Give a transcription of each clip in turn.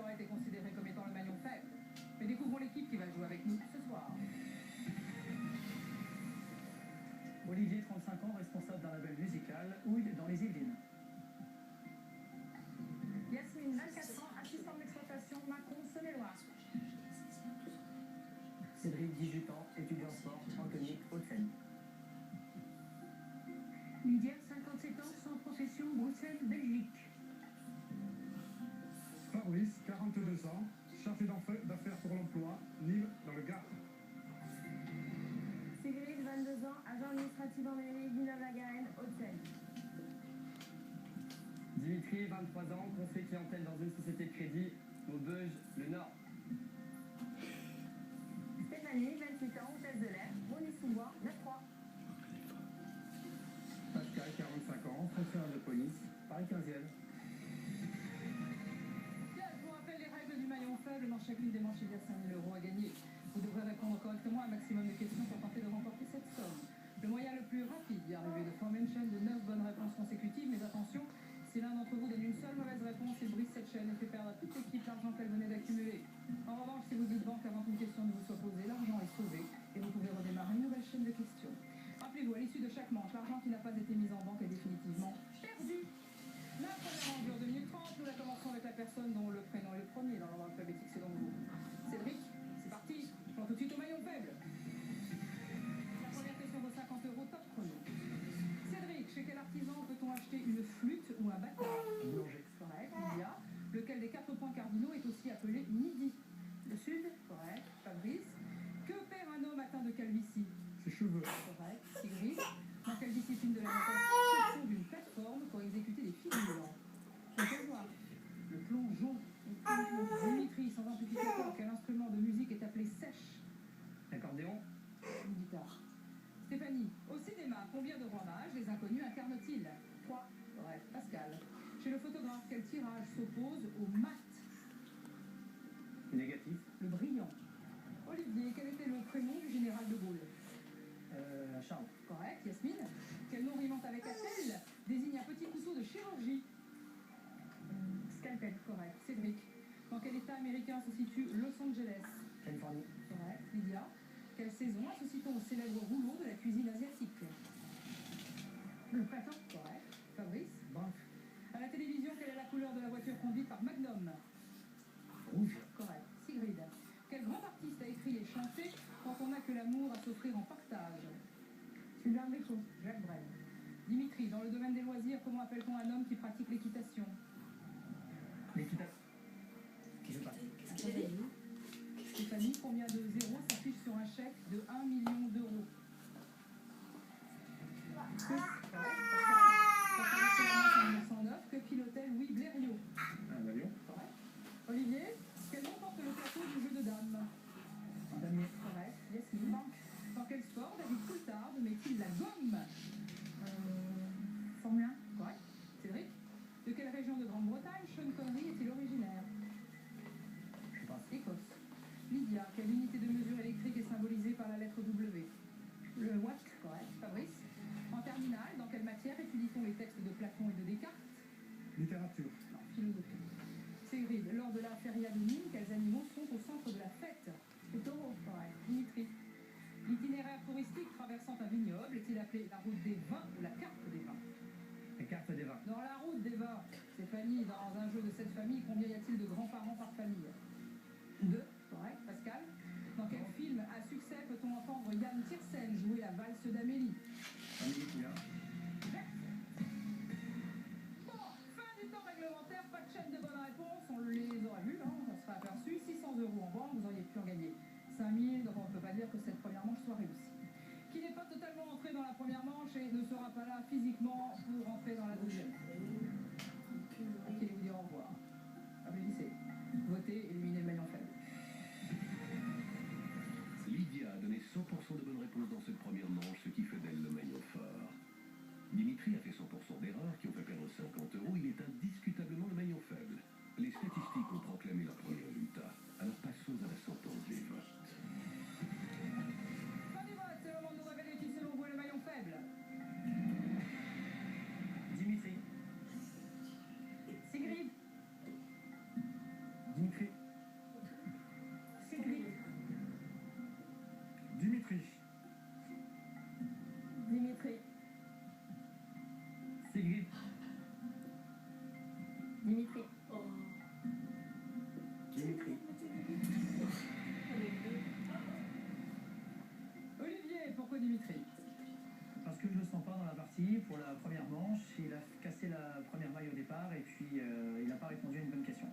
aurait été considéré comme étant le maillon faible. Mais découvrons l'équipe qui va jouer avec nous ce soir. Olivier, 35 ans, responsable d'un label musical, Ouille dans les Yvelines. Yasmine, 24 ans, assistante d'exploitation, Macron, Saône-et-Loire. Cédric, 18 ans, étudiant en sport, Anthony, Haute-Seine. Lydia, 57 ans, sans profession, Bruxelles, Belgique. Fabrice, 42 ans, chargé d'affaires pour l'emploi, Nîmes, dans le Gard. Sigrid, 22 ans, agent administratif en mairie, Villeneuve-la-Garenne, Haute-Seine. Dimitri, 23 ans, conseiller clientèle dans une société de crédit, Maubeuge, le Nord. Stéphanie, 28 ans, hôtesse de l'air, Rony-sous-Bois, 9-3. Pascal, 45 ans, fonctionnaire de police, Paris 15e. Je vous rappelle les règles du maillon faible. Dans chacune des manches, il y a 5 000 € à gagner. Vous devrez répondre correctement à un maximum de questions pour tenter de remporter cette somme. Le moyen le plus rapide d'y arriver de former une chaîne de 9 bonnes réponses consécutives, mais attention, si l'un d'entre vous donne une seule mauvaise réponse, il brise cette chaîne et fait perdre à toute l'équipe l'argent qu'elle venait d'accumuler. En revanche, si vous dites banque avant qu'une question ne vous soit posée, l'argent est sauvé et vous pouvez redémarrer une nouvelle chaîne de questions. Rappelez-vous, à l'issue de chaque manche, l'argent qui n'a pas été mis en banque est définitivement perdu. La première manche dure 2 minutes 30. Nous la commençons avec la personne dont le prénom est le premier dans l'ordre alphabétique, c'est donc vous. Cédric, c'est parti. Je prends tout de suite au maillon faible. La première question vaut 50 € top chrono. Cédric, chez quel artisan peut-on acheter une flûte ou un bâtard? Boulanger. Correct. Lydia, lequel des 4 points cardinaux est aussi appelé midi? Le sud. Correct. Fabrice, que perd un homme atteint de calvitie? Ses cheveux. Correct. Sigrid, dans quelle discipline de la natation se trouve une plateforme pour exécuter des figures? Je peux voir. Le plongeon. Dimitri, sans amplificateur, quel instrument de musique est appelé sèche? L'accordéon. Une guitare. Stéphanie, au cinéma, combien de rois mages les inconnus incarnent-ils? 3. Correct. Pascal, chez le photographe, quel tirage s'oppose au mat? Négatif. Le brillant. Olivier, quel était le prénom du général de Gaulle? Charles. Correct. Yasmine, quel nom rimant avec attelle désigne un petit couteau de chirurgie? Scalpel. Correct. Cédric, dans quel état américain se situe Los Angeles? Californie. Correct. Lydia, quelle saison associe-t-on au célèbre rouleau de la cuisine asiatique? Le printemps. Correct. Fabrice, Bref. à la télévision, quelle est la couleur de la voiture conduite par Magnum? Rouge. Correct. Sigrid, quel grand artiste a écrit et chanté Quand on n'a que l'amour à s'offrir en partage? Sylvain Béchaud. Jacques Brel. Dimitri, dans le domaine des loisirs, comment appelle-t-on un homme qui pratique l'équitation? L'équitation. Je sais pas. Stéphanie, combien de zéros s'affiche sur un chèque de 1 million d'euros? En 1909, que pilotait Louis Blériot? Un avion. Correct. Olivier, quel nom porte le plateau du jeu de dames? Un damier. Correct. Yasmine, dans quel sport David Coulthard met-il la gomme? Formule 1. Correct. Cédric, de quelle région de Grande-Bretagne Sean Connery est-il originaire? Je sais pas. Écosse. Lydia, quelle unité de mesure électrique est symbolisée par la lettre W? Le watt. Correct. Fabrice, en terminale, dans quelle matière étudie-t-on les textes de Platon et de Descartes? Littérature. Non, philosophie. Sigrid, lors de la feria de Nîmes, quels animaux sont au centre de la fête? Le taureau. Correct. Dimitri, l'itinéraire touristique traversant un vignoble est-il appelé la route des vins ou la carte des vins? La carte des vins. Dans la route des vins, Stéphanie, dans un jeu de cette famille, combien y a-t-il de grands-parents par famille? 2. Correct. Pascal, dans quel film à succès peut-on entendre Yann Tiersen jouer la valse d'Amélie? Amélie Poulain. Bon, fin du temps réglementaire, pas de chaîne de bonnes réponses, on les aurait vues, hein, on sera aperçu. 600 € en banque, vous auriez pu en gagner 5000, donc on ne peut pas dire que cette première manche soit réussie. Qui n'est pas totalement entré dans la première manche et ne sera pas là physiquement pour entrer dans la deuxième. Qui vous dire au revoir. Applaudissez. Votez, éliminez le maillon faible. Lydia a donné 100% de bonnes réponses dans cette première manche, ce qui fait d'elle le maillon fort. Dimitri a fait 100% d'erreurs qui ont fait perdre 50 €. Il est indiscutablement le maillon faible. Les statistiques ont proclamé leur premier résultat. Alors passons à la sentence des votes. Fin du vote, c'est le moment de nous révéler qui selon vous est le maillon faible. Dimitri. Dimitri. Olivier, pourquoi Dimitri? Parce que je le sens pas dans la partie. Pour la première manche, il a cassé la première maille au départ et puis il n'a pas répondu à une bonne question.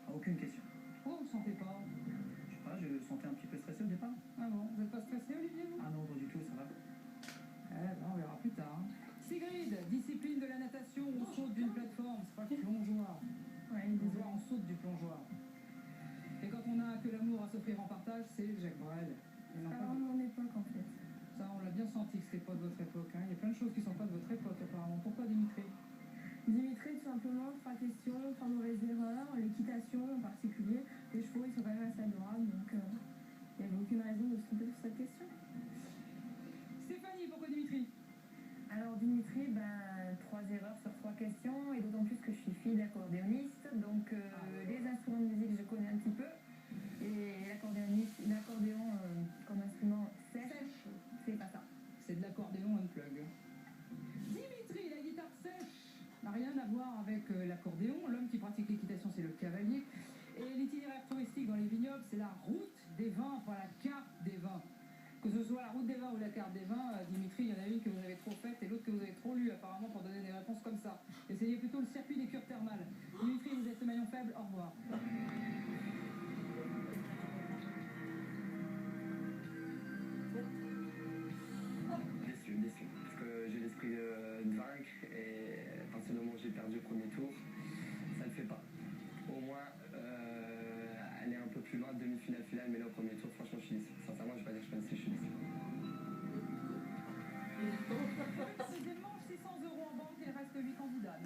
À aucune question. Pourquoi vous ne sentez pas? Je sais pas, je le sentais un petit peu stressé au départ. Ah bon, vous n'êtes pas stressé, Olivier, vous? Ah non, pas du tout, ça va. On verra plus tard. Sigrid, discipline de la natation, on saute d'une plateforme, c'est pas le plongeoir. Ouais, Plongeoir, on saute du plongeoir. Et quand on n'a que l'amour à s'offrir en partage, c'est Jacques Brel. Et non c'est pas pas de- mon époque en fait. Ça, on l'a bien senti que c'était pas de votre époque. Hein. Il y a plein de choses qui sont pas de votre époque, apparemment. Pourquoi Dimitri? Dimitri, tout simplement, 3 questions, 3 mauvaises erreurs, l'équitation en particulier. Les chevaux, ils sont quand même assez adorables, donc il n'y avait aucune raison de se tromper sur cette question. Stéphanie, pourquoi Dimitri? Alors Dimitri, 3 erreurs sur 3 questions, et d'autant plus que je suis fille d'accordéoniste, donc les instruments de musique je connais un petit peu, et l'accordéon comme instrument sèche, c'est pas ça. C'est de l'accordéon unplug. Dimitri, la guitare sèche n'a rien à voir avec l'accordéon. L'homme qui pratique l'équitation, c'est le cavalier. Et l'itinéraire touristique dans les vignobles, c'est la route des vins, pas la carte des vins. Que ce soit la route des vins ou la carte des vins, Dimitri, il y en a une que vous avez trop faite et l'autre que vous avez trop lue, apparemment, pour donner des réponses comme ça. Essayez plutôt le circuit des cures thermales. Dimitri, vous êtes le maillon faible, au revoir. Déçu, parce que j'ai l'esprit de vaincre et à partir du moment où j'ai perdu le premier tour, ça ne le fait pas. Au moins, aller un peu plus loin, demi-finale, finale, mais là au premier tour, franchement, je suis déçu. Sincèrement, je vais pas dire que je suis pas déçu, je suis déçu. Deuxième manche, 600 € en banque, il reste 8 candidats.